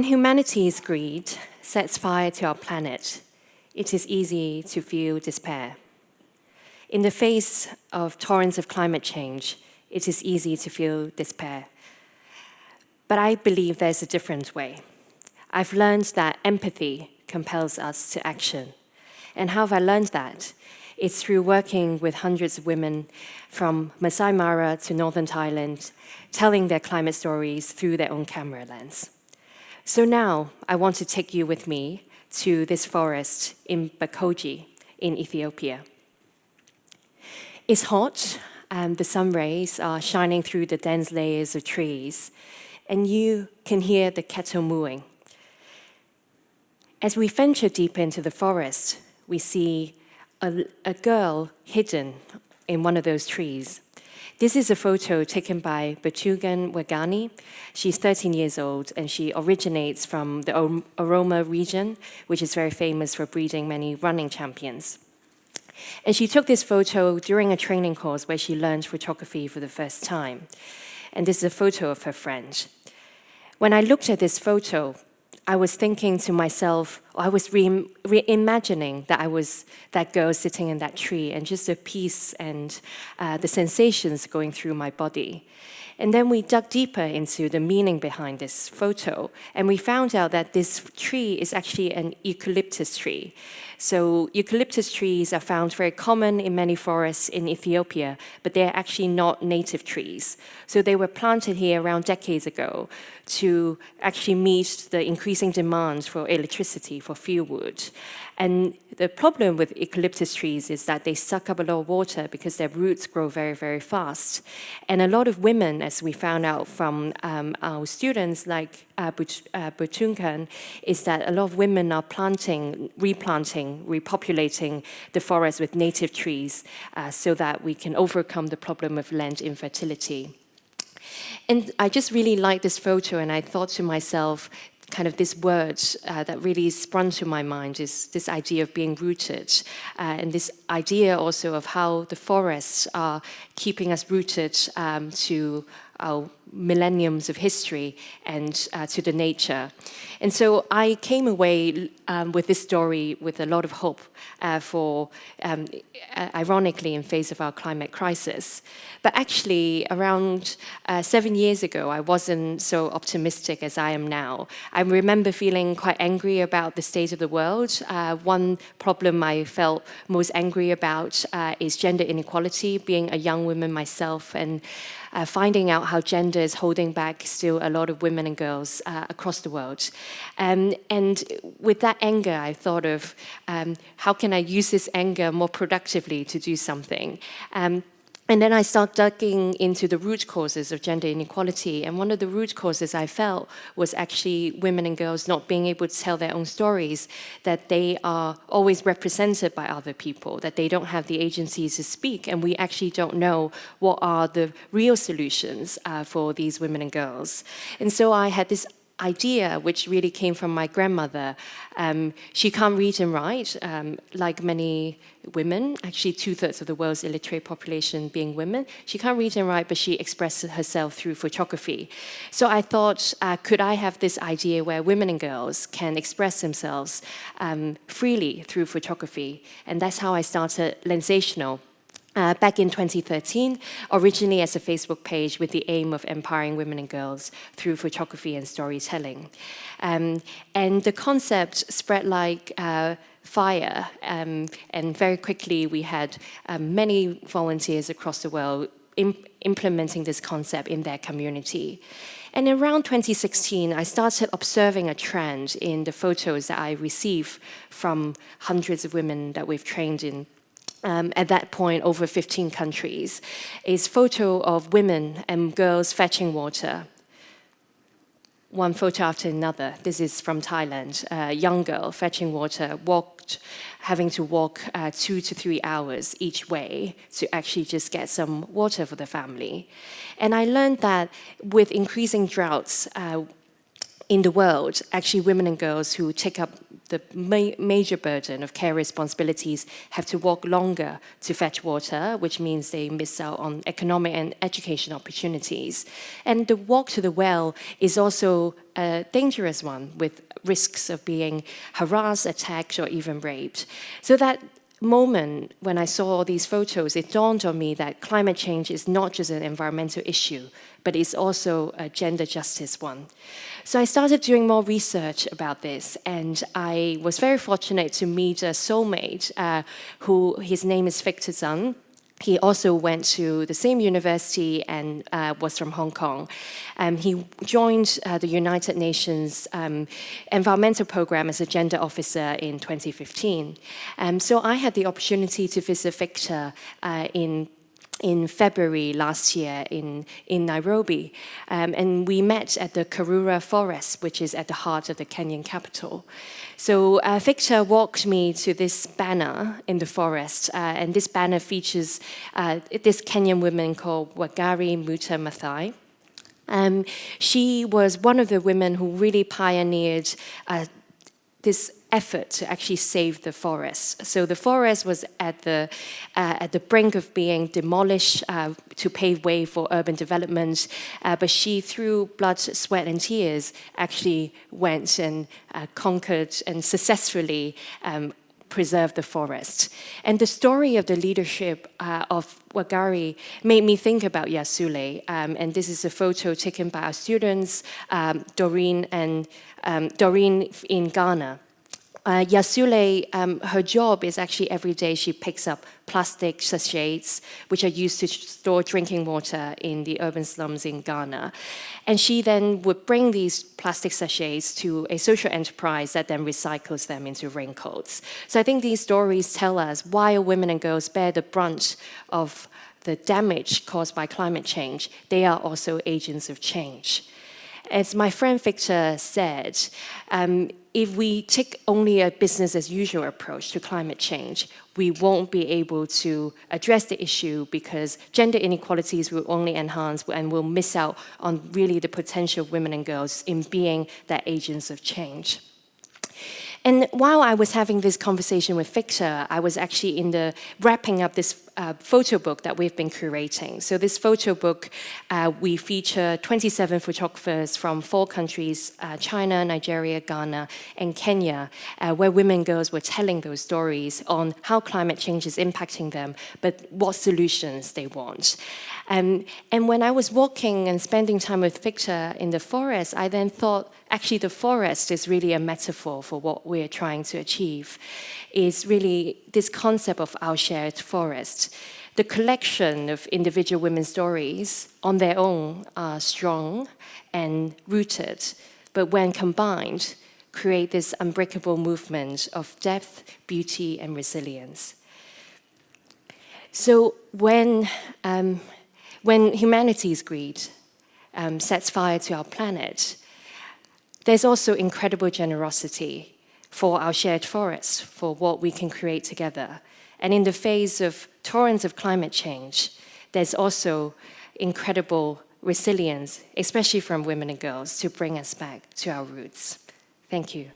When humanity's greed sets fire to our planet, it is easy to feel despair. In the face of torrents of climate change, it is easy to feel despair. But I believe there's a different way. I've learned that empathy compels us to action. And how have I learned that? It's through working with hundreds of women from Masai Mara to northern Thailand, telling their climate stories through their own camera lens. So now I want to take you with me to this forest in Bakoji in Ethiopia. It's hot, and the sun rays are shining through the dense layers of trees, and you can hear the kettle mooing. As we venture deeper into the forest, we see a girl hidden in one of those trees. This is a photo taken by Batugan Wagani. She's 13 years old, and she originates from the Oroma region, which is very famous for breeding many running champions. And she took this photo during a training course where she learned photography for the first time. And this is a photo of her friend. When I looked at this photo, I was thinking to myself, I was reimagining that I was that girl sitting in that tree and just the peace and the sensations going through my body. And then we dug deeper into the meaning behind this photo, and we found out that this tree is actually an eucalyptus tree. So eucalyptus trees are found very common in many forests in Ethiopia, but they're actually not native trees. So they were planted here around decades ago to actually meet the increasing demand for electricity, for fuelwood. And the problem with eucalyptus trees is that they suck up a lot of water because their roots grow very, very fast. And a lot of women, as we found out from our students like Butunkan, is that a lot of women are replanting, repopulating the forest with native trees so that we can overcome the problem of land infertility. And I just really liked this photo, and I thought to myself, kind of this word that really sprung to my mind is this idea of being rooted, and this idea also of how the forests are keeping us rooted to our millenniums of history and to the nature. And so I came away with this story with a lot of hope ironically, in face of our climate crisis. But actually, around 7 years ago, I wasn't so optimistic as I am now. I remember feeling quite angry about the state of the world. One problem I felt most angry about is gender inequality, being a young woman myself, and finding out how gender is holding back still a lot of women and girls across the world. And with that anger, I thought of how can I use this anger more productively to do something. And then I started digging into the root causes of gender inequality. And one of the root causes I felt was actually women and girls not being able to tell their own stories, that they are always represented by other people, that they don't have the agency to speak. And we actually don't know what are the real solutions for these women and girls. And so I had this idea, which really came from my grandmother. She can't read and write, like many women, actually 2/3 of the world's illiterate population being women. She can't read and write, but she expresses herself through photography. So I thought, could I have this idea where women and girls can express themselves freely through photography? And that's how I started Lensational. Back in 2013, originally as a Facebook page with the aim of empowering women and girls through photography and storytelling. And the concept spread like fire, and very quickly we had many volunteers across the world implementing this concept in their community. And around 2016, I started observing a trend in the photos that I received from hundreds of women that we've trained in. At that point, over 15 countries, is photo of women and girls fetching water. One photo after another. This is from Thailand. A young girl fetching water, having to walk 2 to 3 hours each way to actually just get some water for the family. And I learned that with increasing droughts in the world, actually women and girls who take up the major burden of care responsibilities have to walk longer to fetch water, which means they miss out on economic and education opportunities. And the walk to the well is also a dangerous one, with risks of being harassed, attacked, or even raped. So that moment when I saw all these photos, it dawned on me that climate change is not just an environmental issue, but it's also a gender justice one. So I started doing more research about this, and I was very fortunate to meet a soulmate who, his name is Victor Zhang. He also went to the same university and was from Hong Kong. He joined the United Nations environmental program as a gender officer in 2015. So I had the opportunity to visit Victor in February last year in Nairobi. And we met at the Karura Forest, which is at the heart of the Kenyan capital. So Victor walked me to this banner in the forest, and this banner features this Kenyan woman called Wangari Muta Maathai. She was one of the women who really pioneered this effort to actually save the forest. So the forest was at the brink of being demolished to pave way for urban development, but she, through blood, sweat, and tears, actually went and conquered and successfully preserved the forest. And the story of the leadership of Wangari made me think about Yasule. And this is a photo taken by our students, Doreen in Ghana. Yasule, her job is actually every day she picks up plastic sachets, which are used to store drinking water in the urban slums in Ghana. And she then would bring these plastic sachets to a social enterprise that then recycles them into raincoats. So I think these stories tell us why women and girls bear the brunt of the damage caused by climate change. They are also agents of change. As my friend Victor said, if we take only a business as usual approach to climate change, we won't be able to address the issue because gender inequalities will only enhance and we'll miss out on really the potential of women and girls in being their agents of change. And while I was having this conversation with Victor, I was actually wrapping up this photo book that we've been curating. So this photo book, we feature 27 photographers from 4 countries, China, Nigeria, Ghana, and Kenya, where women and girls were telling those stories on how climate change is impacting them, but what solutions they want. And when I was walking and spending time with Victor in the forest, I then thought, actually the forest is really a metaphor for what we're trying to achieve. Is really this concept of our shared forest. The collection of individual women's stories on their own are strong and rooted, but when combined, create this unbreakable movement of depth, beauty, and resilience. So when humanity's greed sets fire to our planet, there's also incredible generosity for our shared forest, for what we can create together. And in the face of torrents of climate change, there's also incredible resilience, especially from women and girls, to bring us back to our roots. Thank you.